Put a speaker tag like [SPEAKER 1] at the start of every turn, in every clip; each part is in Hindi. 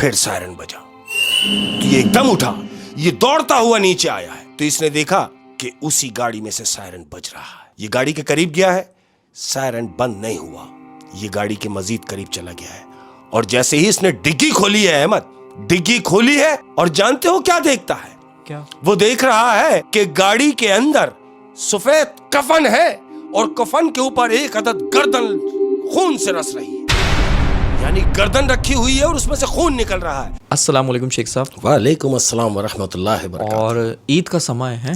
[SPEAKER 1] फिर सायरन बजा तो ये एकदम उठा, ये दौड़ता हुआ नीचे आया है तो इसने देखा कि उसी गाड़ी में से सायरन बज रहा है। ये गाड़ी के करीब गया है, सायरन बंद नहीं हुआ, ये गाड़ी के मजीद करीब चला गया है और जैसे ही इसने डिग्गी खोली है, अहमद डिग्गी खोली है और जानते हो क्या देखता है?
[SPEAKER 2] क्या?
[SPEAKER 1] वो देख रहा है कि गाड़ी के अंदर सफेद कफन है और कफन के ऊपर एक अदद गर्दन खून से रस रही है, यानी गर्दन रखी हुई है और उसमें से खून निकल रहा है।
[SPEAKER 2] अस्सलाम वालेकुम शेख साहब।
[SPEAKER 1] वालेकुम अस्सलाम व रहमतुल्लाहि व बरकातहू।
[SPEAKER 2] और ईद का समय है,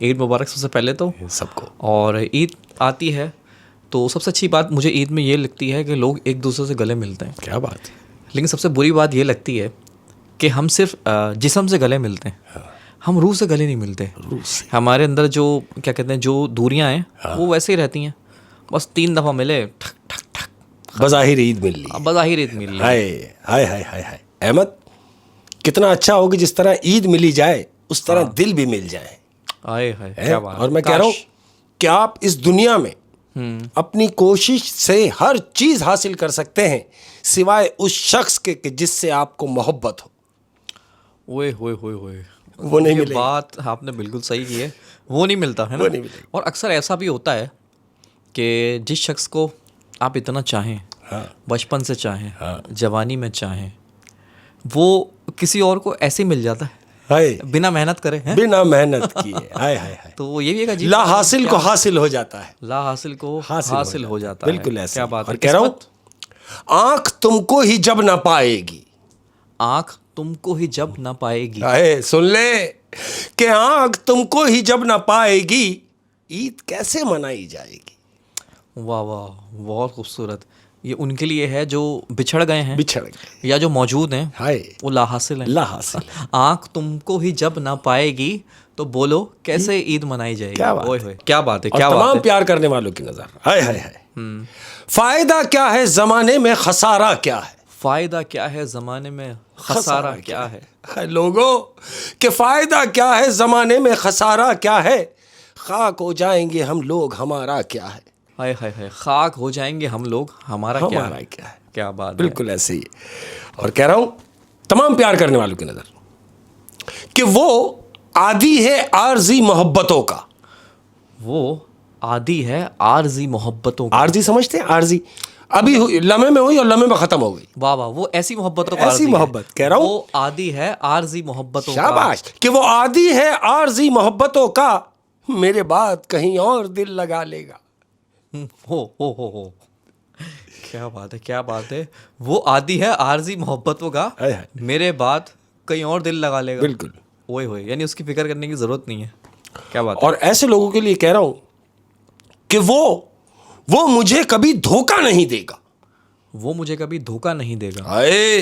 [SPEAKER 2] ईद मुबारक सबसे पहले तो
[SPEAKER 1] सबको।
[SPEAKER 2] और ईद आती है तो सबसे अच्छी बात मुझे ईद में ये लगती है कि लोग एक दूसरे से गले मिलते हैं।
[SPEAKER 1] क्या बात है।
[SPEAKER 2] लेकिन सबसे बुरी बात ये लगती है कि हम सिर्फ जिस्म से गले मिलते हैं, हम रूह से गले नहीं मिलते। हमारे अंदर जो क्या कहते हैं जो दूरियां हैं वो वैसे ही रहती हैं, बस 3 दफ़ा मिले ठक ठक ठक
[SPEAKER 1] बज़ाहिर ईद मिल ली,
[SPEAKER 2] बज़ाहिर ईद मिल ली।
[SPEAKER 1] हाय हाय हाय हाय हाय। अहमद कितना अच्छा हो कि जिस तरह ईद मिली जाए उस तरह दिल भी मिल जाए।
[SPEAKER 2] हाय हाय क्या बात।
[SPEAKER 1] और मैं कह रहा हूँ कि आप इस दुनिया में अपनी कोशिश से हर चीज हासिल कर सकते हैं सिवाय उस शख्स के कि जिससे आपको मोहब्बत हो।
[SPEAKER 2] ओए होए होए होए,
[SPEAKER 1] वो नहीं
[SPEAKER 2] ये
[SPEAKER 1] मिलेगा।
[SPEAKER 2] बात आपने बिल्कुल सही की है, वो नहीं मिलता है ना।
[SPEAKER 1] वो नहीं मिलेगा।
[SPEAKER 2] और अक्सर ऐसा भी होता है कि जिस शख्स को आप इतना चाहें, बचपन से चाहें, जवानी में चाहें, वो किसी और को ऐसे ही मिल जाता है
[SPEAKER 1] हाय
[SPEAKER 2] बिना मेहनत करे हैं?
[SPEAKER 1] बिना मेहनत किए। हाय हाय हाय।
[SPEAKER 2] तो ये भी एक अजीब
[SPEAKER 1] ला
[SPEAKER 2] बात है।
[SPEAKER 1] हासिल को हासिल हो जाता है,
[SPEAKER 2] ला हासिल को
[SPEAKER 1] हासिल
[SPEAKER 2] हासिल हो जाता है।
[SPEAKER 1] बिल्कुल ऐसा।
[SPEAKER 2] क्या बात
[SPEAKER 1] और
[SPEAKER 2] है।
[SPEAKER 1] कह रहा हूँ
[SPEAKER 2] किस्मत।
[SPEAKER 1] आंख तुमको ही जब ना पाएगी,
[SPEAKER 2] आँख तुमको ही जब ना पाएगी।
[SPEAKER 1] हाय सुन ले कि आंख तुमको ही जब ना पाएगी ईद कैसे मनाई जाएगी।
[SPEAKER 2] वाह वाह, बहुत खूबसूरत। ये उनके लिए है जो बिछड़ गए हैं,
[SPEAKER 1] बिछड़ गए
[SPEAKER 2] या जो मौजूद हैं
[SPEAKER 1] हाय
[SPEAKER 2] वो लाहासिल हैं।
[SPEAKER 1] ला हासिल।
[SPEAKER 2] आँख तुमको ही जब ना पाएगी तो बोलो कैसे ईद मनाई जाएगी।
[SPEAKER 1] क्या बात
[SPEAKER 2] ओए होए, क्या बात है,
[SPEAKER 1] और
[SPEAKER 2] क्या बात
[SPEAKER 1] तमाम
[SPEAKER 2] है।
[SPEAKER 1] प्यार करने वालों की नजर हाय हाय हाय। फायदा क्या है जमाने में, खसारा क्या है।
[SPEAKER 2] फायदा क्या है जमाने में, खसारा क्या है।
[SPEAKER 1] हाय लोगों कि फायदा क्या है जमाने में, खसारा क्या है। खाक हो जाएंगे हम लोग, हमारा क्या है।
[SPEAKER 2] हाय हाय हाय, खाक हो जाएंगे हम लोग, हमारा क्या
[SPEAKER 1] हमारा
[SPEAKER 2] है।
[SPEAKER 1] क्या है।
[SPEAKER 2] क्या बात है।
[SPEAKER 1] बिल्कुल ऐसे ही। और कह रहा हूं तमाम प्यार करने वालों की नजर कि वो आदी है आरजी मोहब्बतों का।
[SPEAKER 2] वो आदी है आरजी मोहब्बतों का।
[SPEAKER 1] आरजी समझते हैं? आरजी अभी लम्हे में हुई और लम्हे में खत्म हो गई।
[SPEAKER 2] वाह वाह, वो ऐसी मोहब्बतों का
[SPEAKER 1] ऐसी
[SPEAKER 2] आरजी है।
[SPEAKER 1] मोहब्बत कह रहा हूं।
[SPEAKER 2] वो आदी है आरजी मोहब्बतों का।
[SPEAKER 1] शाबाश कि वो आदी है आरजी मोहब्बतों का, मेरे बाद कहीं और दिल लगा लेगा।
[SPEAKER 2] हो क्या बात है, क्या बात है। वो आदी है आरजी मोहब्बतों का,
[SPEAKER 1] हाय हाय।
[SPEAKER 2] मेरे बाद कहीं और दिल लगा लेगा।
[SPEAKER 1] बिल्कुल।
[SPEAKER 2] ओए होए, यानी उसकी फिक्र करने की जरूरत नहीं है। क्या बात है।
[SPEAKER 1] और ऐसे लोगों के लिए कह रहा हूं कि वो मुझे कभी धोखा नहीं देगा।
[SPEAKER 2] वो मुझे कभी धोखा नहीं देगा।
[SPEAKER 1] आए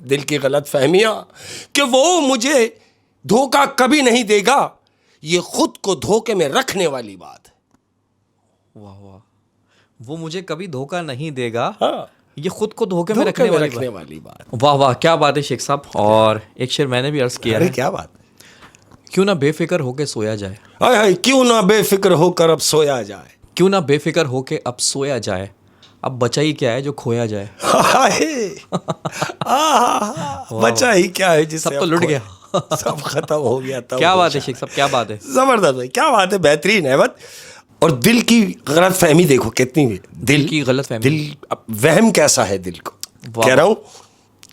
[SPEAKER 1] दिल की गलत फहमियां कि वो मुझे धोखा कभी नहीं देगा, ये खुद को धोखे में रखने वाली बात है।
[SPEAKER 2] वाह वाह, वो मुझे कभी धोखा नहीं देगा,
[SPEAKER 1] हाँ,
[SPEAKER 2] ये खुद को धोखे में
[SPEAKER 1] धोखे
[SPEAKER 2] रखने
[SPEAKER 1] में
[SPEAKER 2] वाली
[SPEAKER 1] रखने
[SPEAKER 2] बात।
[SPEAKER 1] वाली बात।
[SPEAKER 2] वाह वाह, क्या बात है शेख साहब। और एक शेर मैंने भी अर्ज किया
[SPEAKER 1] अरे
[SPEAKER 2] है,
[SPEAKER 1] क्या बात।
[SPEAKER 2] क्यों ना बेफिक्र होके सोया जाए।
[SPEAKER 1] हाय हाय, क्यों ना बेफिक्र होकर अब सोया जाए।
[SPEAKER 2] क्यों ना बेफिक्र होके अब सोया जाए, अब बचा ही क्या है जो खोया जाए।
[SPEAKER 1] हाय बचा ही क्या है जिससे
[SPEAKER 2] सब तो
[SPEAKER 1] अब
[SPEAKER 2] लुट
[SPEAKER 1] खो-
[SPEAKER 2] गया।
[SPEAKER 1] सब खत्म हो गया। तब
[SPEAKER 2] क्या बात है
[SPEAKER 1] होश
[SPEAKER 2] शेख साहब, क्या बात है।
[SPEAKER 1] जबरदस्त भाई, क्या बात है, बेहतरीन है। और दिल की गलत फहमी देखो कितनी भी।
[SPEAKER 2] दिल की गलतफहमी।
[SPEAKER 1] दिल अब वहम कैसा है दिल को।
[SPEAKER 2] वाह।
[SPEAKER 1] कह रहा हूं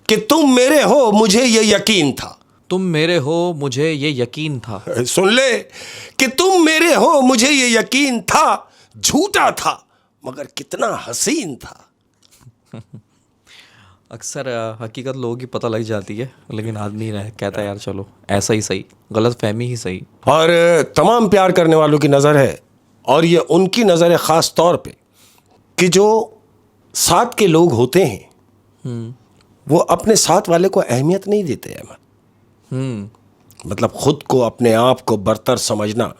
[SPEAKER 1] कि तुम मेरे हो मुझे ये यकीन था।
[SPEAKER 2] तुम मेरे हो मुझे ये यकीन था।
[SPEAKER 1] सुन ले कि तुम मेरे हो मुझे ये यकीन था, झूठा था मगर कितना हसीन था।
[SPEAKER 2] अक्सर हकीकत लोगों की पता लग जाती है, लेकिन आदमी कहता है यार चलो ऐसा ही सही, गलत फहमी ही सही।
[SPEAKER 1] और तमाम प्यार करने वालों की नज़र है, और ये उनकी नज़र है ख़ास तौर पे कि जो साथ के लोग होते हैं वो अपने साथ वाले को अहमियत नहीं देते हैं। मतलब खुद को, अपने आप को बरतर समझना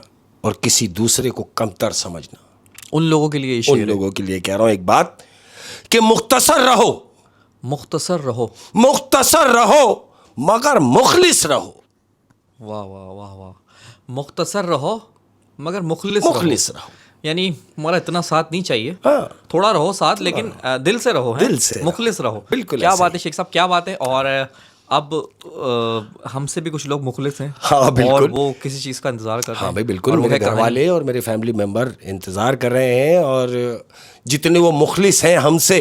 [SPEAKER 1] और किसी दूसरे को कमतर समझना।
[SPEAKER 2] उन लोगों के लिए ये
[SPEAKER 1] उन
[SPEAKER 2] शेर है।
[SPEAKER 1] लोगों के लिए कह रहा हूं एक बात कि मुख्तसर रहो,
[SPEAKER 2] मुख्तसर रहो।
[SPEAKER 1] मुख्तसर रहो मगर मुखलिस रहो।
[SPEAKER 2] वाह वाह वाह वाह, मुख्तसर रहो मगर मुखलिस
[SPEAKER 1] मुखलिस रहो।
[SPEAKER 2] यानी हमारा इतना साथ नहीं चाहिए,
[SPEAKER 1] हाँ।
[SPEAKER 2] थोड़ा रहो साथ, लेकिन दिल से रहो,
[SPEAKER 1] दिल से
[SPEAKER 2] मुखलिस रहो।
[SPEAKER 1] बिल्कुल
[SPEAKER 2] क्या
[SPEAKER 1] ऐसे
[SPEAKER 2] बात है शेख साहब, क्या बात है। और अब हमसे भी कुछ लोग मुखलिस हैं,
[SPEAKER 1] हाँ, बिल्कुल।
[SPEAKER 2] और वो किसी चीज़ का इंतजार कर रहे हैं।
[SPEAKER 1] हाँ भाई बिल्कुल,
[SPEAKER 2] और वो
[SPEAKER 1] मेरे
[SPEAKER 2] है
[SPEAKER 1] घर
[SPEAKER 2] कहानी।
[SPEAKER 1] वाले और मेरे फैमिली मेंबर इंतज़ार कर रहे हैं, और जितने वो मुखलिस हैं हमसे,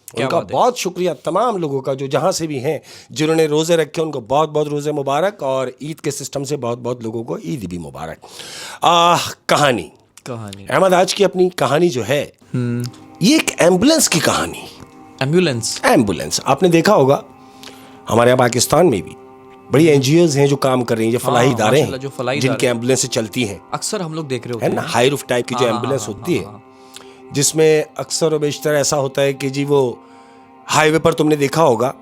[SPEAKER 1] उनका
[SPEAKER 2] बात है।
[SPEAKER 1] बहुत शुक्रिया तमाम लोगों का, जो जहाँ से भी हैं, जिन्होंने रोज़े रखे उनको बहुत बहुत रोज़े मुबारक, और ईद के सिस्टम से बहुत बहुत लोगों को ईद भी मुबारक। कहानी अहमद, आज की अपनी कहानी जो है ये एक एम्बुलेंस की कहानी। एम्बुलेंस आपने देखा होगा, हमारे यहाँ पाकिस्तान में भी बड़ी एनजीओज हैं जो काम कर रही हैं, जो फलाही इदारे हैं,
[SPEAKER 2] जो फलाही
[SPEAKER 1] जिनके एम्बुलेंस चलती हैं।
[SPEAKER 2] अक्सर हम लोग देख रहे होते
[SPEAKER 1] है ना, हाई रूफ टाइप की जो एम्बुलेंस होती है, जिसमें अक्सर और बेशतर ऐसा होता है कि जी वो हाईवे पर तुमने देखा होगा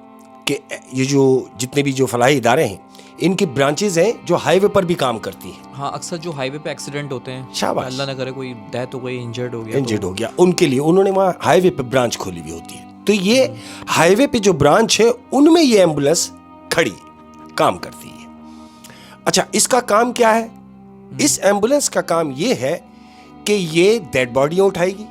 [SPEAKER 1] कि ये जो जितने भी जो फलाही इदारे हैं, इनकी ब्रांचेज हैं जो हाईवे पर भी काम करती हैं।
[SPEAKER 2] हाँ, अक्सर जो हाईवे पे एक्सीडेंट होते हैं,
[SPEAKER 1] शाबाश,
[SPEAKER 2] अल्लाह ना करे कोई डेथ हो गई, इंजर्ड हो गया,
[SPEAKER 1] उनके लिए उन्होंने वहाँ हाईवे पे ब्रांच खोली हुई होती है। तो ये हाईवे पे जो ब्रांच है उनमें ये एम्बुलेंस खड़ी काम करती है। अच्छा, इसका काम क्या है? इस एम्बुलेंस का काम ये है कि ये डेड बॉडियां उठाएगी।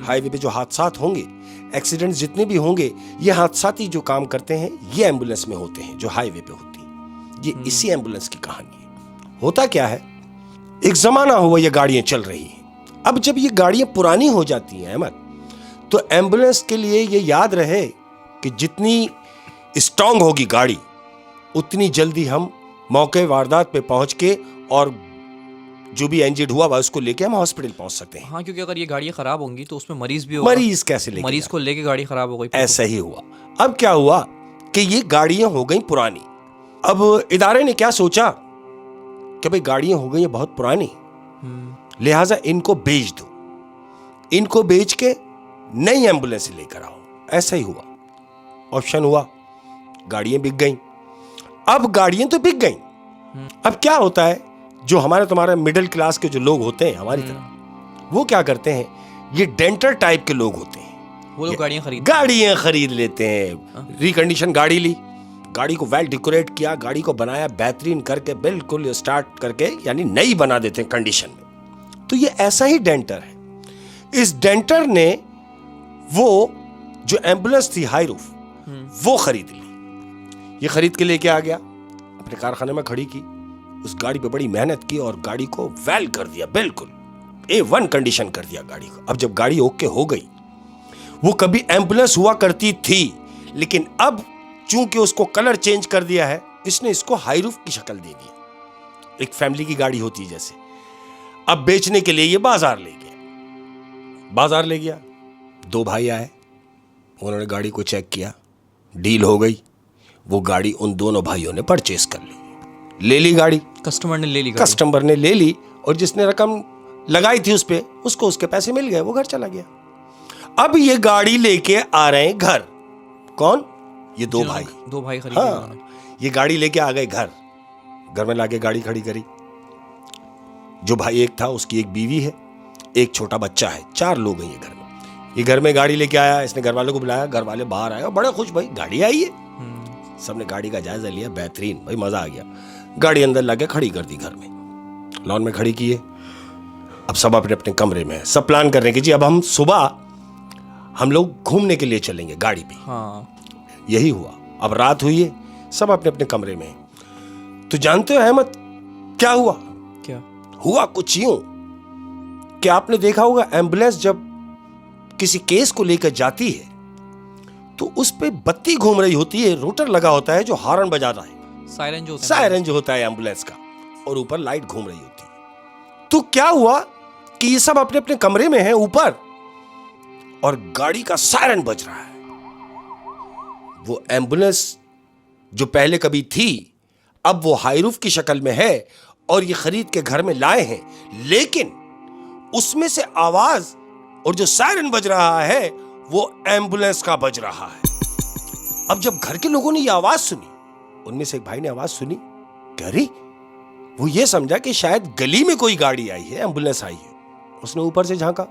[SPEAKER 1] हाईवे पे जो हादसात होंगे, एक्सीडेंट्स जितने भी होंगे, ये हादसाती जो काम करते हैं ये एम्बुलेंस में होते हैं, जो हाईवे पे होती है। ये इसी एम्बुलेंस की कहानी है। होता क्या है, एक जमाना हुआ ये गाड़ियां चल रही हैं। अब जब ये गाड़ियां पुरानी हो जाती हैं अहमद, तो एम्बुलेंस के लिए ये याद रहे कि जितनी स्ट्रांग होगी गाड़ी, उतनी जल्दी हम मौके वारदात पे पहुंच के और जो भी इंजर्ड हुआ वह उसको लेके हम हॉस्पिटल पहुंच सकते हैं।
[SPEAKER 2] हाँ, क्योंकि अगर ये गाड़ियाँ खराब होंगी तो उसमें मरीज भी होगा।
[SPEAKER 1] मरीज कैसे लेके
[SPEAKER 2] मरीज को लेके गाड़ी खराब हो गई।
[SPEAKER 1] ऐसा ही हुआ। अब क्या हुआ कि ये गाड़ियां हो गई पुरानी। अब इदारे ने क्या सोचा कि भाई गाड़ियां हो गई बहुत पुरानी, लिहाजा इनको बेच दो, इनको बेच के नई एम्बुलेंस लेकर आओ। ऐसा ही हुआ, ऑप्शन हुआ, गाड़ियां बिक गई। अब गाड़ियां तो बिक गई, अब क्या होता है, जो हमारे तुम्हारे मिडिल क्लास के जो लोग होते हैं हमारी तरह, वो क्या करते हैं, ये डेंटर टाइप के लोग होते हैं,
[SPEAKER 2] वो लोग
[SPEAKER 1] गाड़ियां खरीद लेते हैं। रिकंडीशन गाड़ी ली, गाड़ी को वेल डेकोरेट किया, गाड़ी को बनाया बेहतरीन करके, बिल्कुल स्टार्ट करके, यानी नई बना देते हैं कंडीशन में। तो ये ऐसा ही डेंटर है। इस डेंटर ने वो जो एम्बुलेंस थी हाई रूफ, वो खरीद ली। ये खरीद के लेके आ गया, अपने कारखाने में खड़ी की, उस गाड़ी पे बड़ी मेहनत की और गाड़ी को वेल कर दिया, बिल्कुल A1 कंडीशन कर दिया गाड़ी को। अब जब गाड़ी ओके हो गई, वो कभी एम्बुलेंस हुआ करती थी, लेकिन अब चूंकि उसको कलर चेंज कर दिया है, इसने इसको हाई रूफ की शक्ल दे दी, एक फैमिली की गाड़ी होती है जैसे। अब बेचने के लिए ये बाजार ले गया। दो भाई आए, उन्होंने गाड़ी को चेक किया, डील हो गई। वो गाड़ी उन दोनों भाइयों ने परचेस कर ली, ले ली गाड़ी।
[SPEAKER 2] कस्टमर ने ले ली,
[SPEAKER 1] और जिसने रकम लगाई थी उस पे, उसको उसके पैसे मिल गए, वो घर चला गया। अब ये गाड़ी लेके आ रहे हैं घर। कौन? ये दो भाई
[SPEAKER 2] खरीदे।
[SPEAKER 1] हाँ, ये गाड़ी लेके आ गए घर में लाके गाड़ी खड़ी करी। जो भाई एक था, उसकी एक बीवी है, एक छोटा बच्चा है, 4 लोग हैं ये घर में। ये घर में गाड़ी लेके आया, इसने घर वालों को बुलाया, घर वाले बाहर आए, बड़े खुश, भाई गाड़ी आई है। सबने गाड़ी का जायजा लिया, बेहतरीन, भाई मजा आ गया। गाड़ी अंदर लाके खड़ी कर दी, घर में लॉन में खड़ी की है। अब सब अपने अपने कमरे में, सब प्लान कर रहे हैं कि जी अब हम सुबह हम लोग घूमने के लिए चलेंगे गाड़ी पे।
[SPEAKER 2] हाँ,
[SPEAKER 1] यही हुआ। अब रात हुई है, सब अपने अपने कमरे में। तो जानते हो अहमद क्या हुआ?
[SPEAKER 2] क्या
[SPEAKER 1] हुआ? कुछ यूं कि आपने देखा होगा, एम्बुलेंस जब किसी केस को लेकर जाती है तो उस पे बत्ती घूम रही होती है, रोटर लगा होता है जो हॉर्न बजाता है, सायरन जो होता है एम्बुलेंस का, और ऊपर लाइट घूम रही होती है। तो क्या हुआ कि ये सब अपने अपने कमरे में हैं ऊपर, और गाड़ी का सायरन बज रहा है। वो एम्बुलेंस जो पहले कभी थी, अब वो हाई रूफ की शक्ल में है, और ये खरीद के घर में लाए हैं, लेकिन उसमें से आवाज और जो सायरन बज रहा है वो एम्बुलेंस का बज रहा है। अब जब घर के लोगों ने ये आवाज सुनी, उनमें से एक भाई ने आवाज सुनी, कह रही, वो ये समझा कि शायद गली में कोई गाड़ी आई है, एम्बुलेंस आई है। उसने ऊपर से झांका,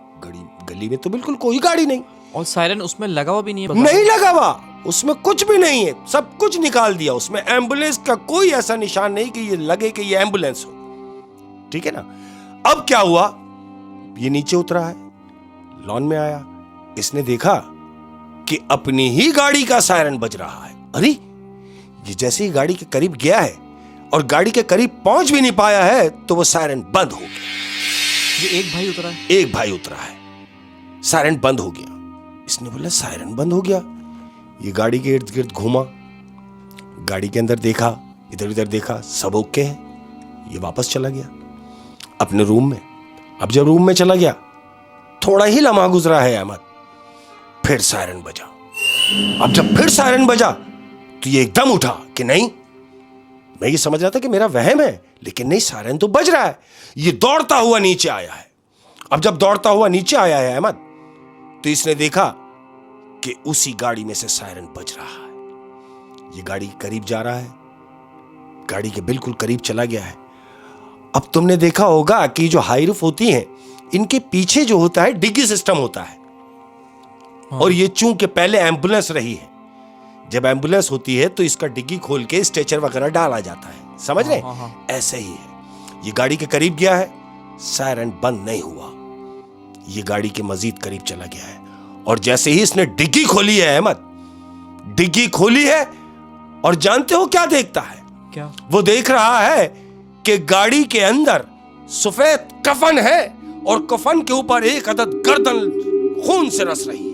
[SPEAKER 1] गली में तो बिल्कुल कोई गाड़ी नहीं,
[SPEAKER 2] और सायरन उसमें लगा हुआ भी नहीं है।
[SPEAKER 1] नहीं लगा हुआ, उसमें कुछ भी नहीं है, सब कुछ निकाल दिया। उसमें एम्बुलेंस का कोई ऐसा निशान नहीं कि ये लगे कि ये एम्बुलेंस हो, ठीक है ना। अब क्या हुआ, ये नीचे उतरा है, लॉन में आया, इसने देखा कि अपनी ही गाड़ी का सायरन बज रहा है। अरे ये जैसे ही गाड़ी के करीब गया है और गाड़ी के करीब पहुंच भी नहीं पाया है तो वो सायरन बंद हो गया।
[SPEAKER 2] ये एक भाई उतरा है?
[SPEAKER 1] एक भाई उतरा है, सायरन बंद हो गया। इसने बोला सायरन बंद हो गया। ये गाड़ी के इर्द गिर्द घूमा, गाड़ी के अंदर देखा, इधर उधर देखा, सब ओके है। ये वापस चला गया अपने रूम में। अब जब रूम में चला गया, थोड़ा ही लम्हा गुजरा है अहमद, फिर सायरन बजा। अब जब फिर सायरन बजा तो ये एकदम उठा कि नहीं, मैं ये समझ रहा था कि मेरा वहम है, लेकिन नहीं, सायरन तो बज रहा है। ये दौड़ता हुआ नीचे आया है। अब जब दौड़ता हुआ नीचे आया है अहमद, तो इसने देखा कि उसी गाड़ी में से सायरन बज रहा है। ये गाड़ी के करीब जा रहा है, गाड़ी के बिल्कुल करीब चला गया है। अब तुमने देखा होगा कि जो हाई रूफ होती हैं, इनके पीछे जो होता है डिग्गी सिस्टम होता है। और ये चूंकि पहले एम्बुलेंस रही है, जब एम्बुलेंस होती है तो इसका डिग्गी खोल के स्ट्रेचर वगैरह डाला जाता है, समझ रहे? ऐसे ही है। ये गाड़ी के करीब गया है, सायरन बंद नहीं हुआ, ये गाड़ी के मजीद करीब चला गया है। और जैसे ही इसने डिग्गी खोली है अहमद, डिग्गी खोली है, और जानते हो क्या देखता है?
[SPEAKER 2] क्या? वो
[SPEAKER 1] देख रहा है कि गाड़ी के अंदर सफेद कफन है और कफन के ऊपर एक अदद गर्दन खून से रस रही है।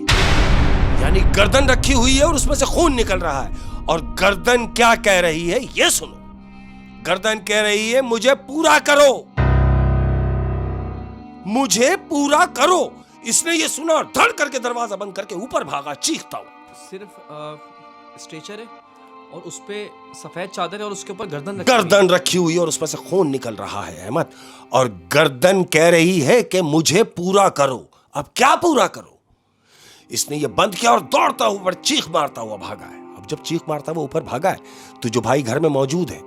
[SPEAKER 1] यानी गर्दन रखी हुई है और उसमें से खून निकल रहा है। और गर्दन क्या कह रही है ये सुनो। गर्दन कह रही है मुझे पूरा करो, मुझे पूरा करो। इसने ये सुना और धड़ करके दरवाजा बंद करके ऊपर भागा चीखता हुआ।
[SPEAKER 2] सिर्फ स्ट्रेचर है और उस पे सफेद चादर है और उसके ऊपर
[SPEAKER 1] गर्दन रखी हुई है और उसमें से खून निकल रहा है अहमद। और गर्दन कह रही है कि मुझे पूरा करो। अब क्या पूरा करो? इसने ये बंद किया और दौड़ता हुआ चीख मारता हुआ भागा है। अब जब चीख मारता हुआ ऊपर भागा है तो जो भाई घर में मौजूद है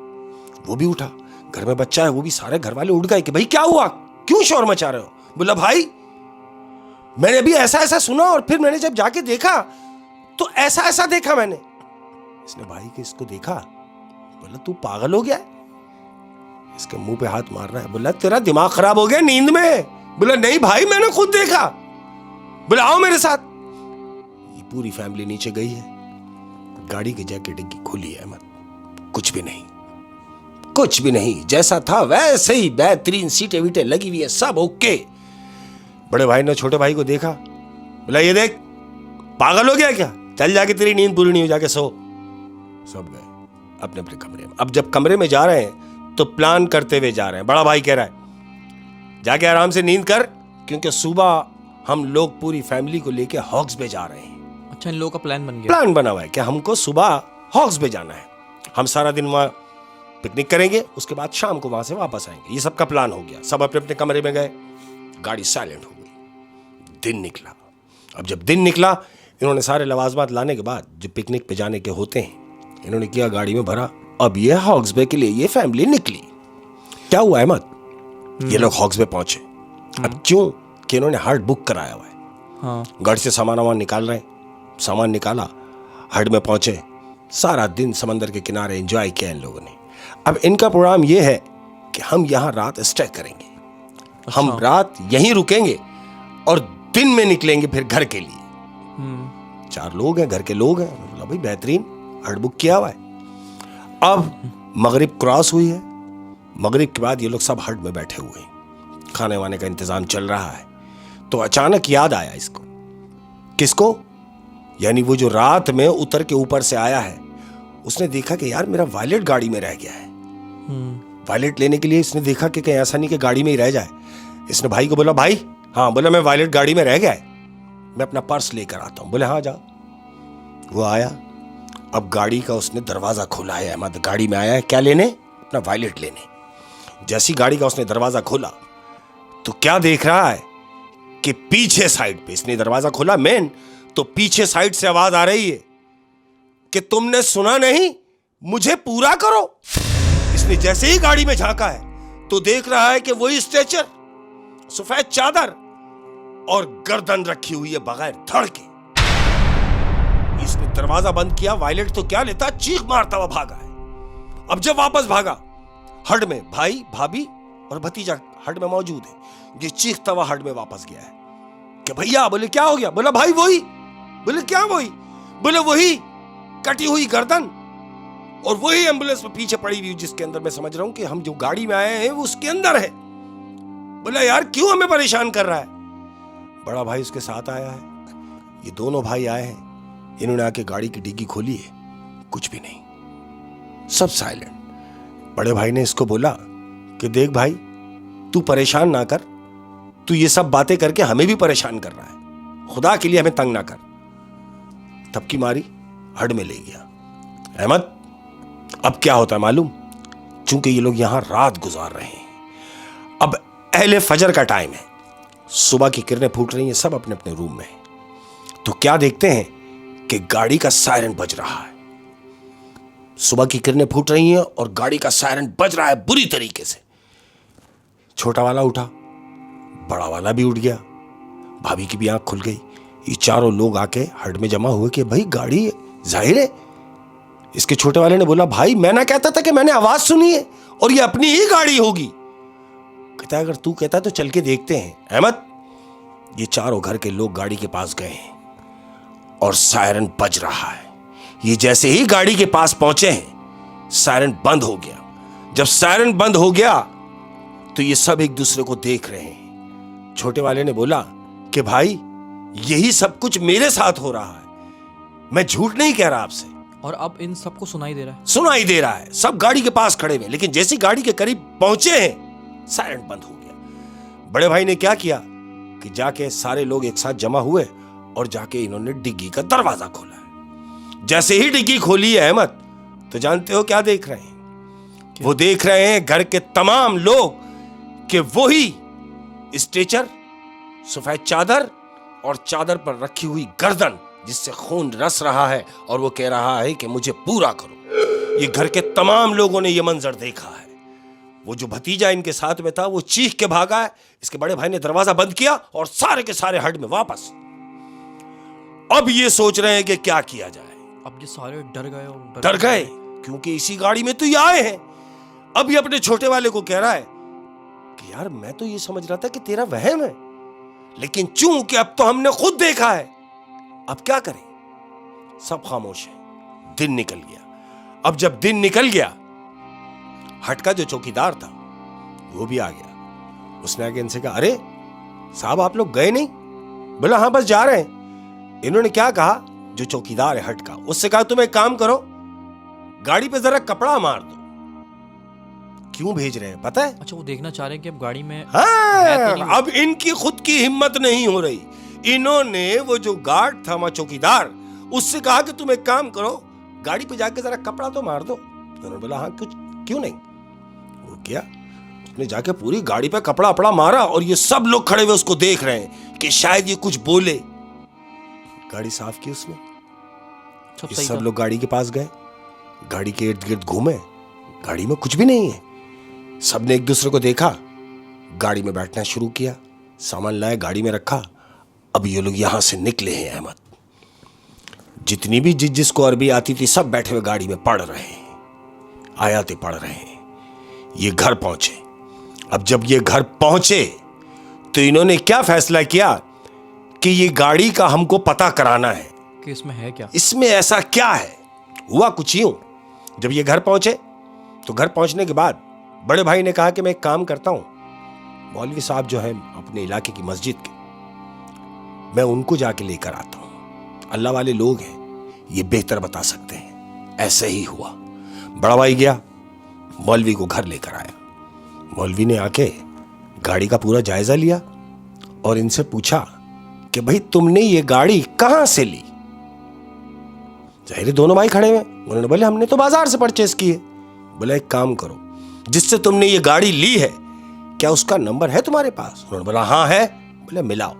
[SPEAKER 1] वो भी उठा। घर में बच्चा है, वो भी, सारे घर वाले उठ गए कि भाई क्या हुआ, क्यों शोर मचा रहे हो? बोला भाई मैंने भी ऐसा ऐसा सुना और फिर मैंने जब जाके देखा तो ऐसा ऐसा देखा मैंने। इसने भाई के इसको देखा, बोला तू पागल हो गया? इसके मुंह पे हाथ मार रहा है। बोला तेरा दिमाग खराब हो गया नींद में? बोला नहीं भाई मैंने खुद देखा। बोला आओ मेरे साथ। ये पूरी फैमिली नीचे गई है, गाड़ी की जाके डिग्गी खुली है अहमद, कुछ भी नहीं, कुछ भी नहीं, जैसा था वैसे ही, बेहतरीन सीटें वीटें लगी हुई है, सब ओके। बड़े भाई ने छोटे भाई को देखा, बोला ये देख पागल हो गया क्या, चल जाके तेरी नींद पूरी नहीं हो, जाके सो। सब गए अपने अपने कमरे में। अब जब कमरे में जा रहे हैं तो प्लान करते हुए जा रहे हैं। बड़ा भाई कह रहा है जाके आराम से नींद कर, क्योंकि सुबह हम लोग पूरी फैमिली को लेके हॉग्स पे जा रहे हैं।
[SPEAKER 2] अच्छा, इन लोगों का प्लान बन गया?
[SPEAKER 1] प्लान बना हुआ है कि हमको सुबह हॉग्स पे जाना है, हम सारा दिन वहां पिकनिक करेंगे, उसके बाद शाम को वहां से वापस आएंगे। ये सबका प्लान हो गया। सब अपने अपने कमरे में गए, गाड़ी साइलेंट हो गई। दिन निकला। अब जब दिन निकला, इन्होंने सारे लवाजमात लाने के बाद जो पिकनिक पे जाने के होते हैं इन्होंने किया, गाड़ी में भरा। अब ये हॉग्स बे के लिए ये फैमिली निकली। क्या हुआ अहमद, ये लोग हॉग्स बे पहुंचे। अब क्यों कि इन्होंने हट बुक कराया हुआ है।
[SPEAKER 2] हाँ।
[SPEAKER 1] घर से सामान निकाल रहे हैं, सामान निकाला, हट में पहुंचे, सारा दिन समंदर के किनारे एंजॉय किया इन लोगों ने। अब इनका प्रोग्राम ये है कि हम यहाँ रात स्टे करेंगे। अच्छा। हम रात यहीं रुकेंगे और दिन में निकलेंगे फिर घर के लिए। 4 लोग हैं, घर के लोग हैं। बोला भाई बेहतरीन, हट बुक किया हुआ है। अब मगरिब क्रॉस हुई है, मगरिब के बाद ये लोग सब हट में बैठे हुए हैं, खाने वाने का इंतजाम चल रहा है। तो अचानक याद आया इसको। किसको? यानी वो जो रात में उतर के ऊपर से आया है, उसने देखा कि यार मेरा वॉलेट गाड़ी में रह गया है। वॉलेट लेने के लिए इसने देखा कि कहीं ऐसा नहीं कि गाड़ी में ही रह जाए। इसने भाई को बोला भाई, हाँ, बोला मैं वॉलेट गाड़ी में रह गया है, मैं अपना पर्स लेकर आता हूं। बोले हाँ जाओ। वो आया। अब गाड़ी का उसने दरवाजा खोला है अहमद, गाड़ी में आया है क्या लेने? अपना वॉलेट लेने। जैसी गाड़ी का उसने दरवाजा खोला तो क्या देख रहा है कि पीछे साइड पे, इसने दरवाजा खोला मेन, तो पीछे साइड से आवाज आ रही है कि तुमने सुना नहीं, मुझे पूरा करो। इसने जैसे ही गाड़ी में झांका है तो देख रहा है कि वही स्ट्रेचर, सफेद चादर और गर्दन रखी हुई है बगैर धड़ के। इसने दरवाजा बंद किया, वॉलेट तो क्या लेता, चीख मारता हुआ भागा है। अब जब वापस भागा, हट में भाई भाभी और भतीजा हट में मौजूद है। ये चीखता हुआ हट में वापस गया है कि भैया, बोले क्या हो गया? बोला भाई वही। बोले क्या वही? बोले वही कटी हुई गर्दन और वही एम्बुलेंस में पीछे पड़ी हुई, जिसके अंदर मैं समझ रहा हूं कि हम जो गाड़ी में आए हैं वो उसके अंदर है। बोला यार क्यों हमें परेशान कर रहा है? बड़ा भाई उसके साथ आया है। ये दोनों भाई आए हैं, इन्होंने आके गाड़ी की डिग्गी खोली है, कुछ भी नहीं, सब साइलेंट। बड़े भाई ने इसको बोला कि देख भाई, तू परेशान ना कर, तू ये सब बातें करके हमें भी परेशान कर रहा है, खुदा के लिए हमें तंग ना कर। थपकी मारी, हड में ले गया। अहमद, अब क्या होता है मालूम? चूंकि ये लोग यहां रात गुजार रहे हैं, अब अहले फजर का टाइम है, सुबह की किरणें फूट रही हैं, सब अपने अपने रूम में हैं। तो क्या देखते हैं कि गाड़ी का सायरन बज रहा है। सुबह की किरणें फूट रही हैं और गाड़ी का सायरन बज रहा है बुरी तरीके से। छोटा वाला उठा, बड़ा वाला भी उठ गया, भाभी की भी आंख खुल गई। ये चारों लोग आके हड में जमा हुए कि भाई गाड़ी जाहिर है। इसके छोटे वाले ने बोला भाई मैं ना कहता था कि मैंने आवाज सुनी है और ये अपनी ही गाड़ी होगी। कहता है अगर तू कहता है तो चल के देखते हैं। अहमद, ये चारों घर के लोग गाड़ी के पास गए हैं और सायरन बज रहा है। ये जैसे ही गाड़ी के पास पहुंचे हैं, सायरन बंद हो गया। जब सायरन बंद हो गया तो ये सब एक दूसरे को देख रहे हैं। छोटे वाले ने बोला कि भाई यही सब कुछ मेरे साथ हो रहा है, मैं झूठ नहीं कह रहा आपसे।
[SPEAKER 2] और अब इन सबको सुनाई दे रहा है?
[SPEAKER 1] सुनाई दे रहा है, सब गाड़ी के पास खड़े हुए, लेकिन जैसी गाड़ी के करीब पहुंचे हैं सायरन बंद हो गया। बड़े भाई ने क्या किया कि जाके सारे लोग एक साथ जमा हुए और जाके इन्होंने डिग्गी का दरवाजा खोला है। जैसे ही डिग्गी खोली है अहमद, तो जानते हो क्या देख रहे हैं? वो देख रहे हैं घर के तमाम लोग कि वही स्ट्रेचर, सफेद चादर और चादर पर रखी हुई गर्दन जिससे खून रस रहा है, और वो कह रहा है कि मुझे पूरा करो। ये घर के तमाम लोगों ने ये मंजर देखा है। वो जो भतीजा इनके साथ में था वो चीख के भागा है। इसके बड़े भाई ने दरवाजा बंद किया और सारे के सारे हड में वापस। अब ये सोच रहे हैं कि क्या किया जाए।
[SPEAKER 2] अब ये सारे डर गए और
[SPEAKER 1] डर गए क्योंकि इसी गाड़ी में तो ये आए हैं। अब ये अपने छोटे वाले को कह रहा है कि यार मैं तो ये समझ रहा था कि तेरा वहम है, लेकिन चूंकि अब तो हमने खुद देखा है, अब क्या करें? सब खामोश है। दिन निकल गया। अब जब दिन निकल गया, हट का जो चौकीदार था वो भी आ गया। उसने आके इनसे कहा अरे साहब आप लोग गए नहीं? बोला हाँ बस जा रहे हैं। इन्होंने क्या कहा, जो चौकीदार है हट का, उससे कहा तुम एक काम करो, गाड़ी पे जरा कपड़ा मार दो। क्यों भेज रहे हैं पता है?
[SPEAKER 2] अच्छा, वो देखना चाह रहे हैं कि अब गाड़ी में
[SPEAKER 1] हाँ, अब इनकी खुद की हिम्मत नहीं हो रही। इन्होंने वो जो गार्ड था वहां चौकीदार, उससे कहा कि तुम एक काम करो, गाड़ी पे जाके जरा कपड़ा तो मार दो। उन्होंने बोला हाँ कुछ क्यों नहीं। वो किया, उसने जाके पूरी गाड़ी पे कपड़ा अपड़ा मारा और ये सब लोग खड़े हुए उसको देख रहे हैं कि शायद ये कुछ बोले। गाड़ी साफ की उसने। ये सब लोग गाड़ी के पास गए, गाड़ी के इर्द गिर्द घूमे, गाड़ी में कुछ भी नहीं है। सबने एक दूसरे को देखा, गाड़ी में बैठना शुरू किया, सामान लाया गाड़ी में रखा। अब ये लोग यहां से निकले हैं अहमद। जितनी भी जिसको अरबी आती थी सब बैठे हुए गाड़ी में पढ़ रहे हैं, आयातें पढ़ रहे हैं। ये घर पहुंचे। अब जब ये घर पहुंचे तो इन्होंने क्या फैसला किया कि ये गाड़ी का हमको पता कराना है
[SPEAKER 2] कि इसमें है क्या,
[SPEAKER 1] इसमें ऐसा क्या है। हुआ कुछ यूं, जब ये घर पहुंचे तो घर पहुंचने के बाद बड़े भाई ने कहा कि मैं एक काम करता हूं, मौलवी साहब जो है अपने इलाके की मस्जिद के, मैं उनको जाके लेकर आता हूं। अल्लाह वाले लोग हैं, ये बेहतर बता सकते हैं। ऐसे ही हुआ। बड़ा भाई गया, मौलवी को घर लेकर आया। मौलवी ने आके गाड़ी का पूरा जायजा लिया और इनसे पूछा कि भाई तुमने ये गाड़ी कहां से ली? जाहिर दोनों भाई खड़े हुए। उन्होंने बोले हमने तो बाजार से परचेस की है। बोला एक काम करो, जिससे तुमने ये गाड़ी ली है क्या उसका नंबर है तुम्हारे पास? उन्होंने बोला हाँ है। बोले मिलाओ।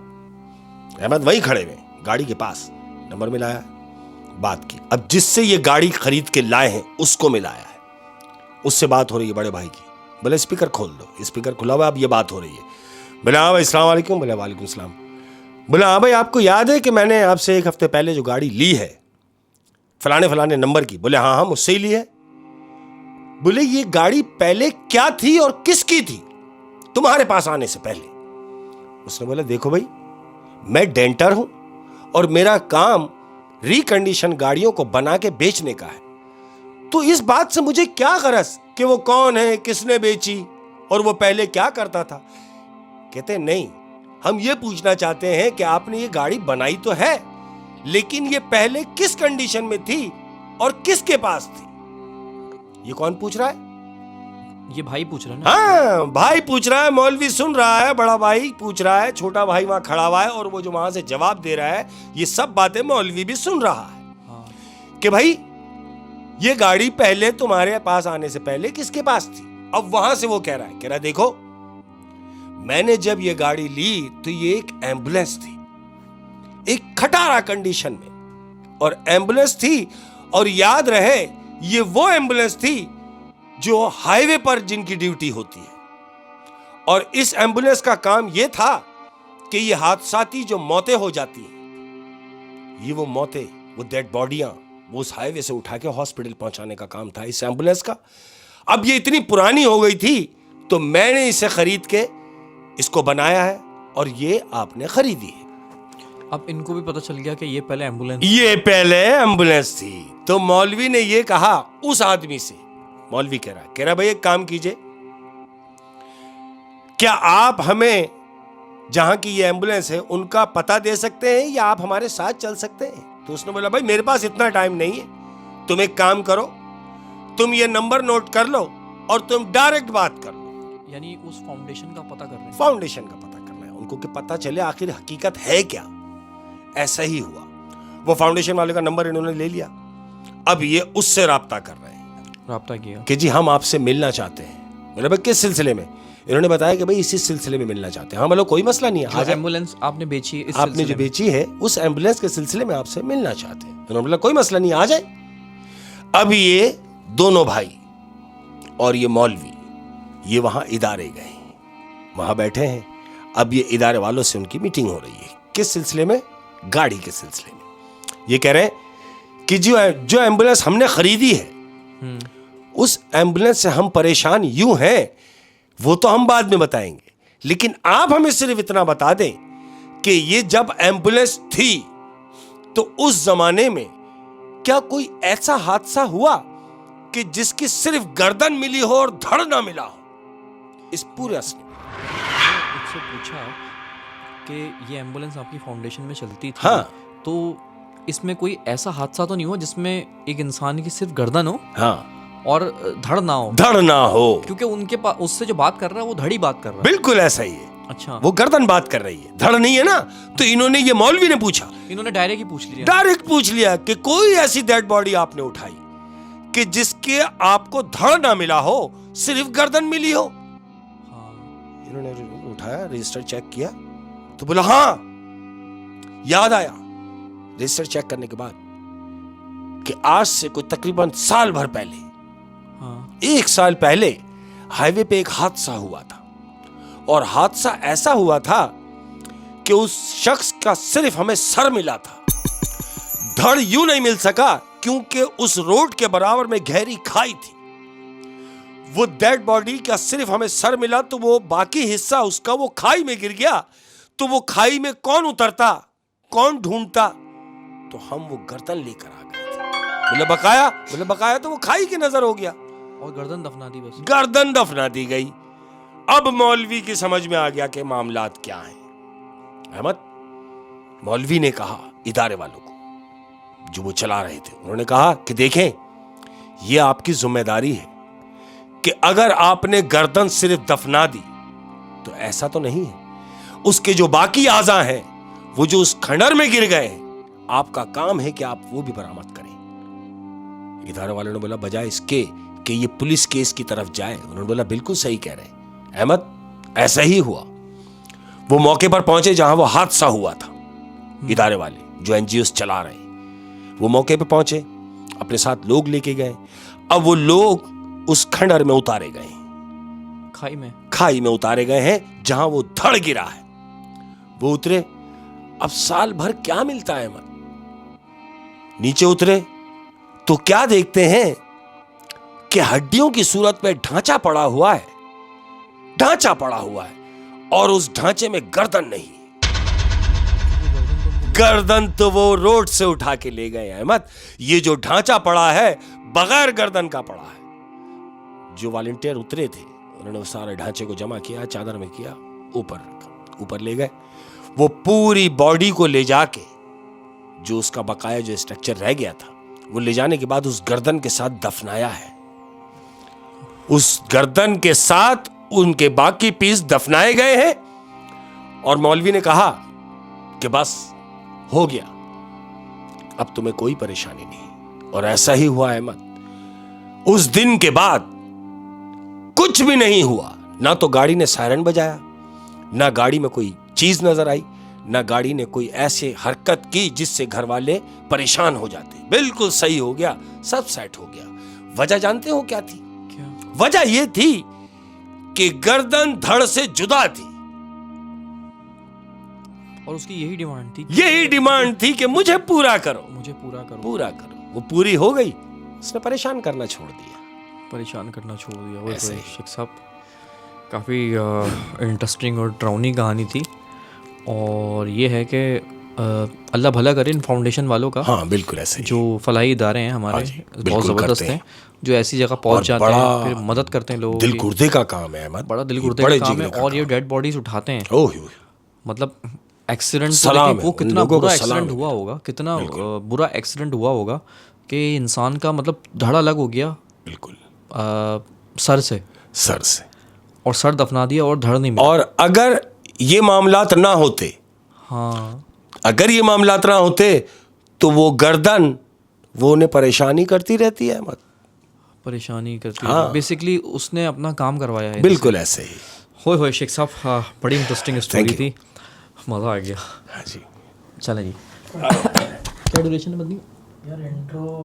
[SPEAKER 1] अहमद वहीं खड़े हुए गाड़ी के पास, नंबर मिलाया, बात की। अब जिससे ये गाड़ी खरीद के लाए हैं उसको मिलाया है, उससे बात हो रही है बड़े भाई की। बोले स्पीकर खोल दो। स्पीकर खुला हुआ, अब ये बात हो रही है। बोले हाँ भाई अस्सलाम वालेकुम। बोले वालेकुम सलाम। बोला हाँ भाई आपको याद है कि मैंने आपसे एक हफ्ते पहले जो गाड़ी ली है फलाने फलाने नंबर की? बोले हाँ हाँ मुझसे ही ली है। बोले ये गाड़ी पहले क्या थी और किसकी थी? तुम्हारे पास आने से पहले। उसने बोला देखो भाई, मैं डेंटर हूं और मेरा काम रिकंडीशन गाड़ियों को बना के बेचने का है, तो इस बात से मुझे क्या गरज कि वो कौन है, किसने बेची और वो पहले क्या करता था। कहते नहीं, हम ये पूछना चाहते हैं कि आपने ये गाड़ी बनाई तो है, लेकिन ये पहले किस कंडीशन में थी और किसके पास थी। ये कौन पूछ रहा है?
[SPEAKER 2] ये भाई पूछ रहा है ना।
[SPEAKER 1] हाँ, भाई पूछ रहा है, मौलवी सुन रहा है, बड़ा भाई पूछ रहा है, छोटा भाई वहां खड़ा हुआ है और वो जो वहां से जवाब दे रहा है, ये सब बातें मौलवी भी सुन रहा है कि भाई ये गाड़ी पहले तुम्हारे पास आने से पहले किसके पास थी। अब वहां से वो कह रहा है देखो, मैंने जब ये गाड़ी ली तो ये एक एम्बुलेंस थी, एक खटारा कंडीशन में, और एम्बुलेंस थी, और याद रहे ये वो एम्बुलेंस थी जो हाईवे पर जिनकी ड्यूटी होती है, और इस एम्बुलेंस का काम यह था कि ये हादसाती जो मौतें हो जाती हैं, ये वो मौतें, वो डेड बॉडियां, वो उस हाईवे से उठा के हॉस्पिटल पहुंचाने का काम था इस एम्बुलेंस का। अब ये इतनी पुरानी हो गई थी तो मैंने इसे खरीद के इसको बनाया है और ये आपने खरीदी है।
[SPEAKER 2] अब इनको भी पता चल गया कि ये पहले
[SPEAKER 1] एम्बुलेंस थी। तो मौलवी ने ये कहा उस आदमी से, मौलवी कह रहा भाई एक काम कीजिए, क्या आप हमें जहां की ये एम्बुलेंस है उनका पता दे सकते हैं या आप हमारे साथ चल सकते हैं। तो उसने बोला भाई मेरे पास इतना टाइम नहीं है, तुम एक काम करो, तुम ये नंबर नोट कर लो और तुम डायरेक्ट बात कर लो।
[SPEAKER 2] यानी उस फाउंडेशन का पता करना है।
[SPEAKER 1] फाउंडेशन का पता करना है उनको कि पता चले आखिर हकीकत है क्या। ऐसा ही हुआ, वो फाउंडेशन वाले का नंबर इन्होंने ले लिया। अब ये उससे राब्ता कर रहे हैं,
[SPEAKER 2] राब्ता किया
[SPEAKER 1] कि जी हम आपसे मिलना चाहते हैं। मेरे भाई किस सिलसिले में? इन्होंने बताया कि भाई इसी सिलसिले में मिलना चाहते हैं। हाँ मतलब कोई मसला नहीं है, आज
[SPEAKER 2] एम्बुलेंस आपने बेची है,
[SPEAKER 1] आपने जो बेची है उस एम्बुलेंस के सिलसिले में आपसे मिलना चाहते हैं। इन्होंने बोला कोई मसला नहीं, आ जाए। अब ये दोनों भाई और ये मौलवी ये वहां इदारे गए, वहां बैठे हैं। अब ये इदारे वालों से उनकी मीटिंग हो रही है, किस सिलसिले में? गाड़ी के सिलसिले में। ये कह रहे हैं कि जो एम्बुलेंस हमने खरीदी है उस एम्बुलेंस से हम परेशान यूं हैं, वो तो हम बाद में बताएंगे, लेकिन आप हमें सिर्फ इतना बता दें कि ये जब एम्बुलेंस थी तो उस जमाने में क्या कोई ऐसा हादसा हुआ कि जिसकी सिर्फ गर्दन मिली हो और धड़ ना मिला हो इस पूरे असली में।
[SPEAKER 2] उससे पूछा कि ये एम्बुलेंस आपकी फाउंडेशन में चलती थी,
[SPEAKER 1] हाँ,
[SPEAKER 2] तो इसमें कोई ऐसा हादसा तो नहीं हुआ जिसमें एक इंसान की सिर्फ गर्दन हो,
[SPEAKER 1] हाँ,
[SPEAKER 2] और धड़ ना हो?
[SPEAKER 1] धड़ ना हो,
[SPEAKER 2] क्योंकि उनके पास उससे जो बात कर रहा है वो धड़ी बात कर रहा है।
[SPEAKER 1] बिल्कुल ऐसा ही है।
[SPEAKER 2] अच्छा,
[SPEAKER 1] वो गर्दन बात कर रही है, धड़ नहीं है ना। तो इन्होंने, ये मौलवी ने पूछा,
[SPEAKER 2] इन्होंने डायरेक्ट ही पूछ लिया,
[SPEAKER 1] डायरेक्ट पूछ लिया कि कोई ऐसी डेड बॉडी आपने उठाई कि जिसके आपको धड़ ना मिला हो, सिर्फ गर्दन मिली हो?
[SPEAKER 2] हाँ।
[SPEAKER 1] इन्होंने उठाया, रजिस्टर चेक किया तो बोला हाँ, याद आया रजिस्टर चेक करने के बाद कि आज से कोई तकरीबन साल भर पहले,
[SPEAKER 2] हाँ।
[SPEAKER 1] 1 साल पहले हाईवे पे एक हादसा हुआ था, और हादसा ऐसा हुआ था कि उस शख्स का सिर्फ हमें सर मिला था, धड़ यूं नहीं मिल सका क्योंकि उस रोड के बराबर में गहरी खाई थी। वो डेड बॉडी का सिर्फ हमें सर मिला, तो वो बाकी हिस्सा उसका वो खाई में गिर गया। तो वो खाई में कौन उतरता, कौन ढूंढता? तो हम वो गर्दन लेकर आ गए थे। बोले बकाया तो वो खाई की नजर हो गया
[SPEAKER 2] और गर्दन दफना दी, बस
[SPEAKER 1] गर्दन दफना दी गई। अब मौलवी की समझ में आ गया कि मामलात क्या हैं। अहमद, मौलवी ने कहा इदारे वालों को जो वो चला रहे थे, उन्होंने कहा कि देखें, यह आपकी जिम्मेदारी है कि अगर आपने गर्दन सिर्फ दफना दी तो ऐसा तो नहीं है, उसके जो बाकी आज़ा हैं, वो जो उस खंडर में गिर गए हैं, आपका काम है कि आप वो भी बरामद करें। इदारे वालों ने बोला बजाय इसके कि ये पुलिस केस की तरफ जाए, उन्होंने बोला बिल्कुल सही कह रहे हैं अहमद, ऐसा ही हुआ। वो मौके पर पहुंचे जहां वो हादसा हुआ था। इदारे वाले जो एनजीओ चला रहे हैं वो मौके पर पहुंचे, अपने साथ लोग लेके गए। अब वो लोग उस खंडर में उतारे गए, खाई में उतारे गए हैं जहां वो धड़ गिरा है। वो उतरे। अब साल भर क्या मिलता है अहमद? नीचे उतरे तो क्या देखते हैं कि हड्डियों की सूरत में ढांचा पड़ा हुआ है, ढांचा पड़ा हुआ है और उस ढांचे में गर्दन नहीं। गर्दन तो वो रोड से उठा के ले गए अहमद, ये जो ढांचा पड़ा है बगैर गर्दन का पड़ा है। जो वॉलंटियर उतरे थे उन्होंने उस सारे ढांचे को जमा किया, चादर में किया, ऊपर रखा, ऊपर ले गए। वो पूरी बॉडी को ले जाके जो उसका बकाया जो स्ट्रक्चर रह गया था वो ले जाने के बाद उस गर्दन के साथ दफनाया है। उस गर्दन के साथ उनके बाकी पीस दफनाए गए हैं और मौलवी ने कहा कि बस हो गया, अब तुम्हें कोई परेशानी नहीं। और ऐसा ही हुआ अहमद। उस दिन के बाद कुछ भी नहीं हुआ, ना तो गाड़ी ने सायरन बजाया, ना गाड़ी में कोई चीज नजर आई, ना गाड़ी ने कोई ऐसे हरकत की जिससे घर वाले परेशान हो जाते। बिल्कुल सही हो गया, सब सेट हो गया। वजह जानते हो क्या थी?
[SPEAKER 2] क्या?
[SPEAKER 1] वजह यह थी कि गर्दन धड़ से जुदा थी
[SPEAKER 2] और उसकी यही डिमांड थी,
[SPEAKER 1] यही डिमांड थी कि मुझे पूरा करो,
[SPEAKER 2] मुझे पूरा करो,
[SPEAKER 1] पूरा करो। वो पूरी हो गई, उसने परेशान करना छोड़ दिया,
[SPEAKER 2] परेशान करना छोड़ दिया। वो
[SPEAKER 1] ऐसे ही।
[SPEAKER 2] शेख साहब काफ़ी इंटरेस्टिंग और ड्राउनी कहानी थी। और ये है कि अल्लाह भला करे इन फाउंडेशन वालों का।
[SPEAKER 1] हाँ बिल्कुल ऐसे ही।
[SPEAKER 2] जो फलाही इदारे हैं हमारे,
[SPEAKER 1] हाँ जी, बिल्कुल
[SPEAKER 2] बहुत ज़बरदस्त
[SPEAKER 1] करते
[SPEAKER 2] हैं, जो ऐसी जगह पहुंच जाते
[SPEAKER 1] बड़ा
[SPEAKER 2] हैं, फिर मदद करते हैं लोगों
[SPEAKER 1] दिल
[SPEAKER 2] की।
[SPEAKER 1] गुर्दे का काम है अहमद,
[SPEAKER 2] बड़ा दिल गुर्दे
[SPEAKER 1] बड़े
[SPEAKER 2] का काम है।
[SPEAKER 1] जिगरे का
[SPEAKER 2] और ये
[SPEAKER 1] काम।
[SPEAKER 2] डेड बॉडीज उठाते हैं,
[SPEAKER 1] ओह, ओह,
[SPEAKER 2] मतलब एक्सीडेंट
[SPEAKER 1] सलाम है,
[SPEAKER 2] वो
[SPEAKER 1] उन
[SPEAKER 2] कितना
[SPEAKER 1] लोगों को
[SPEAKER 2] बुरा
[SPEAKER 1] सलाम
[SPEAKER 2] एक्सीडेंट
[SPEAKER 1] है।
[SPEAKER 2] हुआ होगा, कितना बुरा एक्सीडेंट हुआ होगा कि इंसान का मतलब धड़ अलग हो गया
[SPEAKER 1] बिल्कुल
[SPEAKER 2] सर से,
[SPEAKER 1] सर से।
[SPEAKER 2] और सर दफना दिया और धड़ नहीं मिला।
[SPEAKER 1] और अगर ये मामलात ना होते,
[SPEAKER 2] हाँ,
[SPEAKER 1] अगर ये मामलात ना होते तो वो गर्दन वो उन्हें परेशानी करती रहती है अहमद।
[SPEAKER 2] परेशानी करती
[SPEAKER 1] हाँ।
[SPEAKER 2] है। बेसिकली उसने अपना काम करवाया है।
[SPEAKER 1] बिल्कुल ऐसे ही।
[SPEAKER 2] होए शेख साहब, हाँ, बड़ी इंटरेस्टिंग स्टोरी
[SPEAKER 1] Thank you.
[SPEAKER 2] थी, मज़ा आ गया।
[SPEAKER 1] हाँ जी।
[SPEAKER 2] चलें जी। क्या ड्यूरेशन है बदली?
[SPEAKER 3] यार इंट्रो